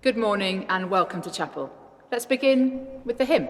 Good morning and welcome to chapel. Let's begin with the hymn.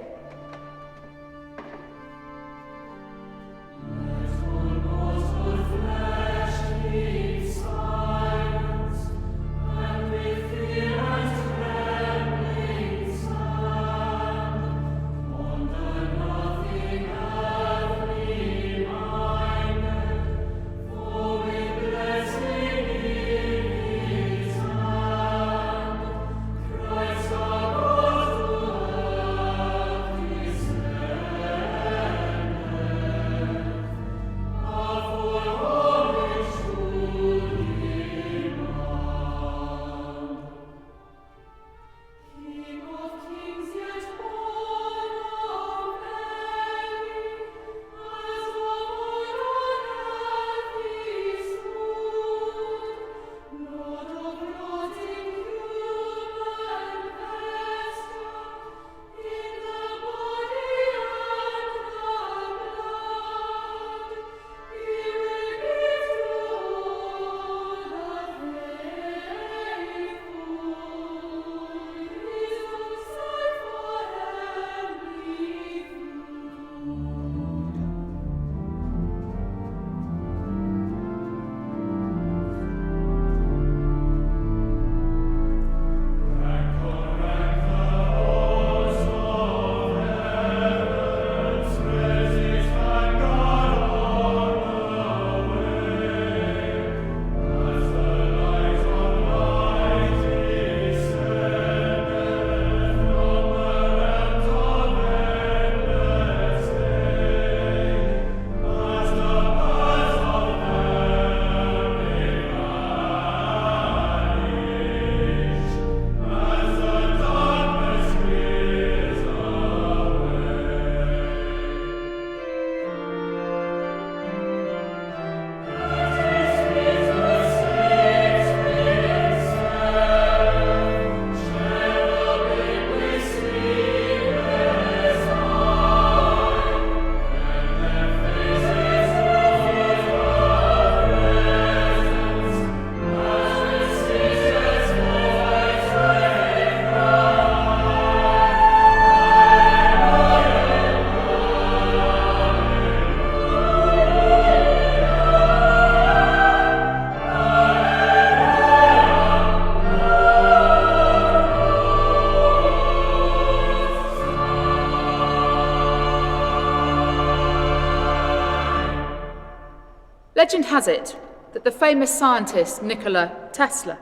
Legend has it that the famous scientist Nikola Tesla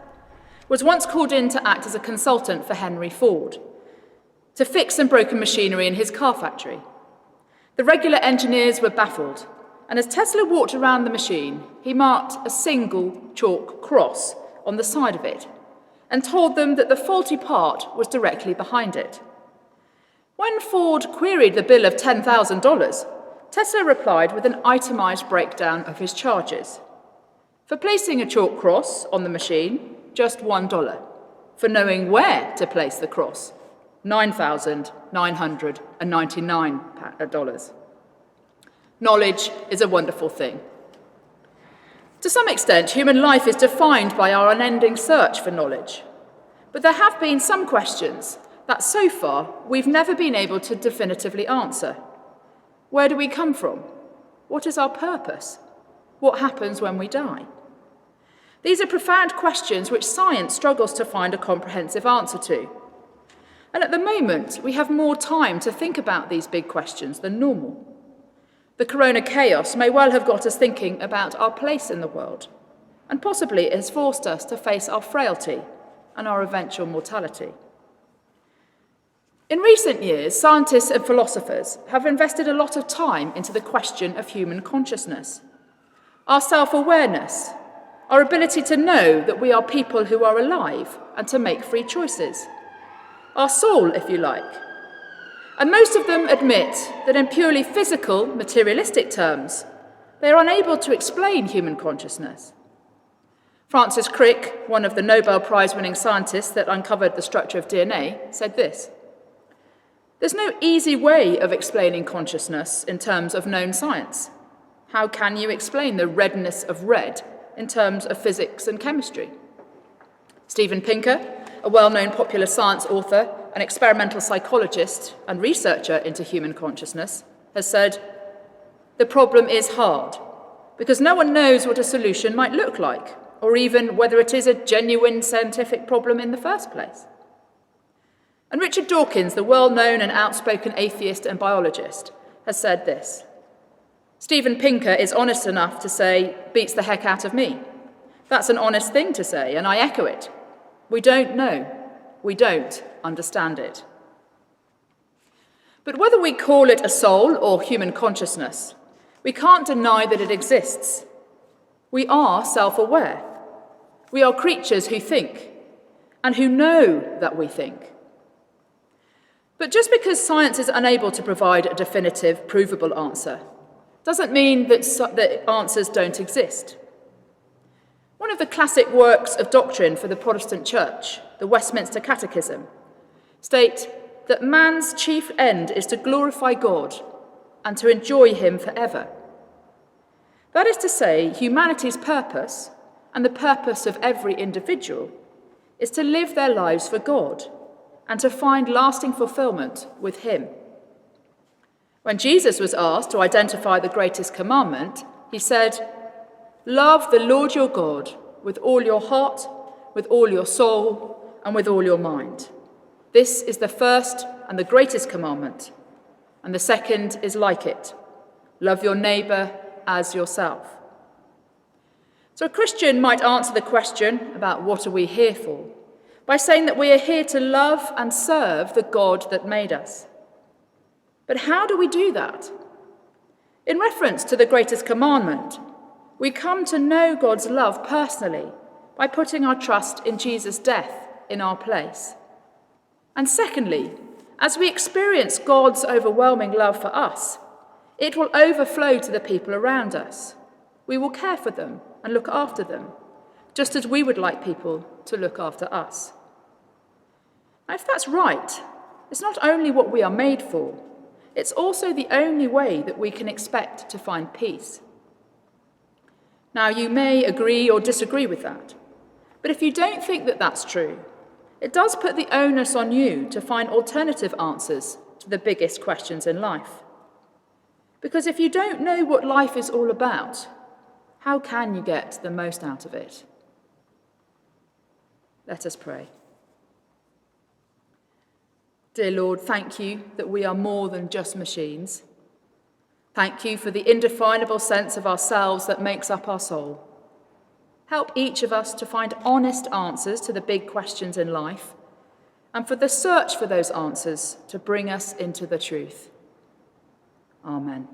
was once called in to act as a consultant for Henry Ford to fix some broken machinery in his car factory. The regular engineers were baffled, and as Tesla walked around the machine, he marked a single chalk cross on the side of it and told them that the faulty part was directly behind it. When Ford queried the bill of $10,000, Tesla replied with an itemised breakdown of his charges. For placing a chalk cross on the machine, just $1. For knowing where to place the cross, $9,999. Knowledge is a wonderful thing. To some extent, human life is defined by our unending search for knowledge. But there have been some questions that so far we've never been able to definitively answer. Where do we come from? What is our purpose? What happens when we die? These are profound questions which science struggles to find a comprehensive answer to. And at the moment, we have more time to think about these big questions than normal. The corona chaos may well have got us thinking about our place in the world, and possibly it has forced us to face our frailty and our eventual mortality. In recent years, scientists and philosophers have invested a lot of time into the question of human consciousness, our self-awareness, our ability to know that we are people who are alive and to make free choices, our soul, if you like. And most of them admit that in purely physical, materialistic terms, they are unable to explain human consciousness. Francis Crick, one of the Nobel Prize-winning scientists that uncovered the structure of DNA, said this: "There's no easy way of explaining consciousness in terms of known science. How can you explain the redness of red in terms of physics and chemistry?" Steven Pinker, a well-known popular science author, an experimental psychologist and researcher into human consciousness, has said, "The problem is hard, because no one knows what a solution might look like, or even whether it is a genuine scientific problem in the first place." And Richard Dawkins, the well-known and outspoken atheist and biologist, has said this: "Steven Pinker is honest enough to say, 'beats the heck out of me.' That's an honest thing to say, and I echo it. We don't know. We don't understand it." But whether we call it a soul or human consciousness, we can't deny that it exists. We are self-aware. We are creatures who think, and who know that we think. But just because science is unable to provide a definitive, provable answer, doesn't mean that answers don't exist. One of the classic works of doctrine for the Protestant Church, the Westminster Catechism, state that man's chief end is to glorify God and to enjoy him forever. That is to say, humanity's purpose, and the purpose of every individual, is to live their lives for God and to find lasting fulfillment with him. When Jesus was asked to identify the greatest commandment, he said, "Love the Lord your God with all your heart, with all your soul, and with all your mind. This is the first and the greatest commandment, and the second is like it. Love your neighbour as yourself." So a Christian might answer the question about what are we here for by saying that we are here to love and serve the God that made us. But how do we do that? In reference to the greatest commandment, we come to know God's love personally by putting our trust in Jesus' death in our place. And secondly, as we experience God's overwhelming love for us, it will overflow to the people around us. We will care for them and look after them, just as we would like people to look after us. Now, if that's right, it's not only what we are made for, it's also the only way that we can expect to find peace. Now, you may agree or disagree with that, but if you don't think that that's true, it does put the onus on you to find alternative answers to the biggest questions in life. Because if you don't know what life is all about, how can you get the most out of it? Let us pray. Dear Lord, thank you that we are more than just machines. Thank you for the indefinable sense of ourselves that makes up our soul. Help each of us to find honest answers to the big questions in life, and for the search for those answers to bring us into the truth. Amen.